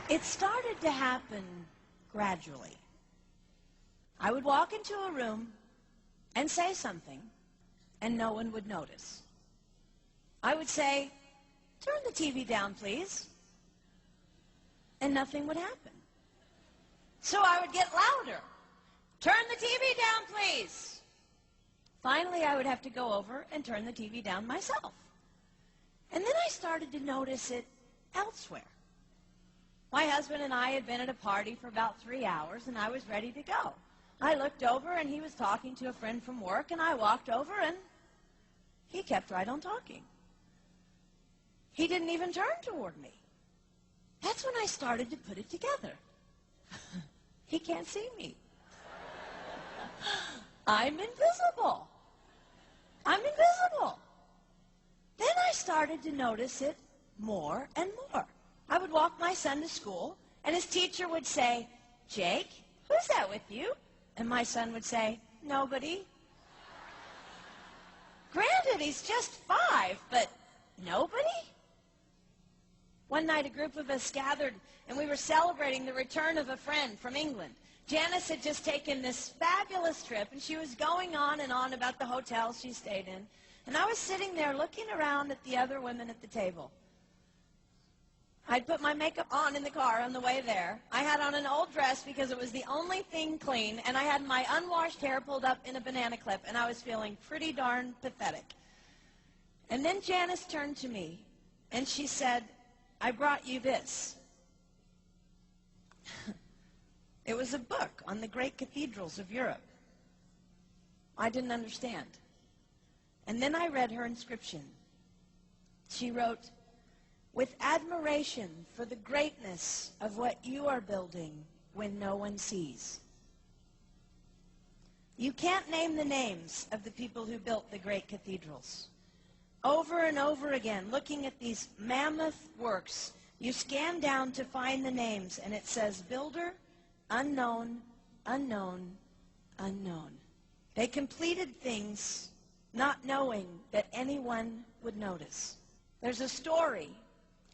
It started to happen gradually. I would walk into a room and say something, and no one would notice. I would say, "Turn the TV down, please," and nothing would happen. So I would get louder. "Turn the TV down, please." Finally, I would have to go over and turn the TV down myself. And then I started to notice it elsewhere. My husband and I had been at a party for about 3 hours, and I was ready to go. I looked over, and he was talking to a friend from work, and I walked over, and he kept right on talking. He didn't even turn toward me. That's when I started to put it together. He can't see me. I'm invisible. I'm invisible. Then I started to notice it more and more. I would walk my son to school, and his teacher would say, "Jake, who's that with you?" And my son would say, "Nobody." Granted, he's just 5, but nobody? One night, a group of us gathered, and we were celebrating the return of a friend from England. Janice had just taken this fabulous trip, and she was going on and on about the hotels she stayed in. And I was sitting there looking around at the other women at the table. I'd put my makeup on in the car on the way there. I had on an old dress because it was the only thing clean, and I had my unwashed hair pulled up in a banana clip, and I was feeling pretty darn pathetic. And then Janice turned to me, and she said, "I brought you this." It was a book on the great cathedrals of Europe. I didn't understand. And then I read her inscription. She wrote, "With admiration for the greatness of what you are building when no one sees." You can't name the names of the people who built the great cathedrals. Over and over again, looking at these mammoth works, you scan down to find the names, and it says, "Builder, unknown, unknown, unknown." They completed things not knowing that anyone would notice. There's a story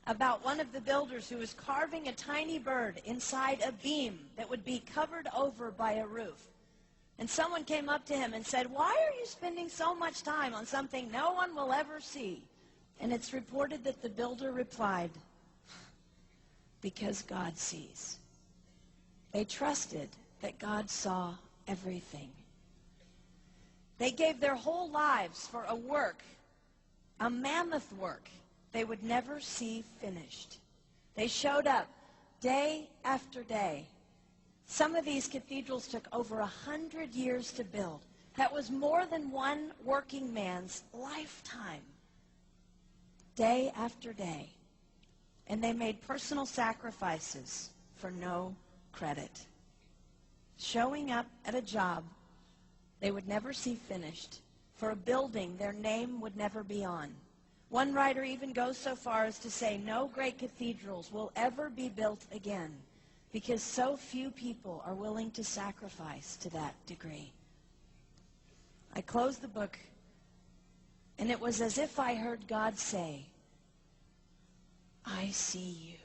about one of the builders who was carving a tiny bird inside a beam that would be covered over by a roof. And someone came up to him and said, "Why are you spending so much time on something no one will ever see?" And it's reported that the builder replied, "Because God sees." They trusted that God saw everything. They gave their whole lives for a work, a mammoth work, they would never see finished. They showed up day after day. Some of these cathedrals took over 100 years to build. That was more than one working man's lifetime. Day after day. And they made personal sacrifices for no credit. Showing up at a job they would never see finished, for a building their name would never be on. One writer even goes so far as to say no great cathedrals will ever be built again because so few people are willing to sacrifice to that degree. I closed the book, and it was as if I heard God say, "I see you.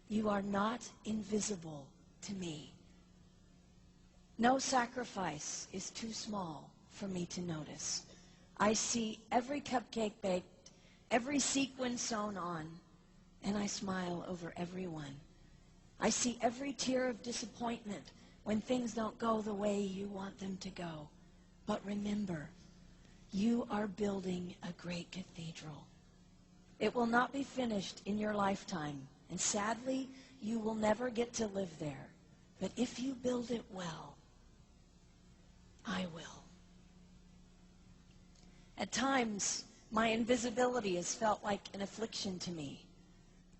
You are not invisible to me. No sacrifice is too small for me to notice. I see every cupcake baked, every sequin sewn on, and I smile over every one. I see every tear of disappointment when things don't go the way you want them to go. But remember, you are building a great cathedral. It will not be finished in your lifetime, and sadly, you will never get to live there. But if you build it well, I will." At times, my invisibility has felt like an affliction to me.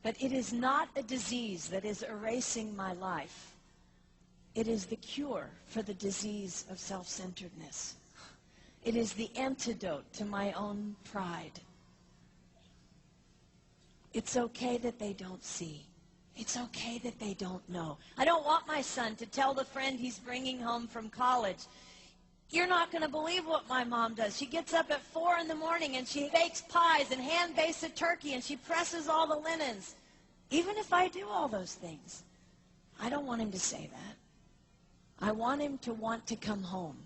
But it is not a disease that is erasing my life. It is the cure for the disease of self-centeredness. It is the antidote to my own pride. It's okay that they don't see. It's okay that they don't know. I don't want my son to tell the friend he's bringing home from college, "You're not going to believe what my mom does. She gets up at 4 in the morning and she bakes pies and hand-bastes a turkey and she presses all the linens." Even if I do all those things, I don't want him to say that. I want him to want to come home.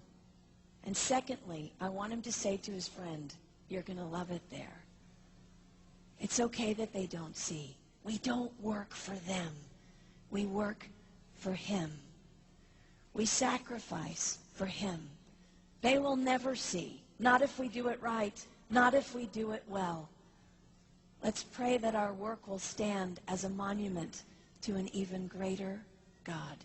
And secondly, I want him to say to his friend, you're going to love it there. It's okay that they don't see. We don't work for them. We work for him. We sacrifice for him. They will never see. Not if we do it right. Not if we do it well. Let's pray that our work will stand as a monument to an even greater God.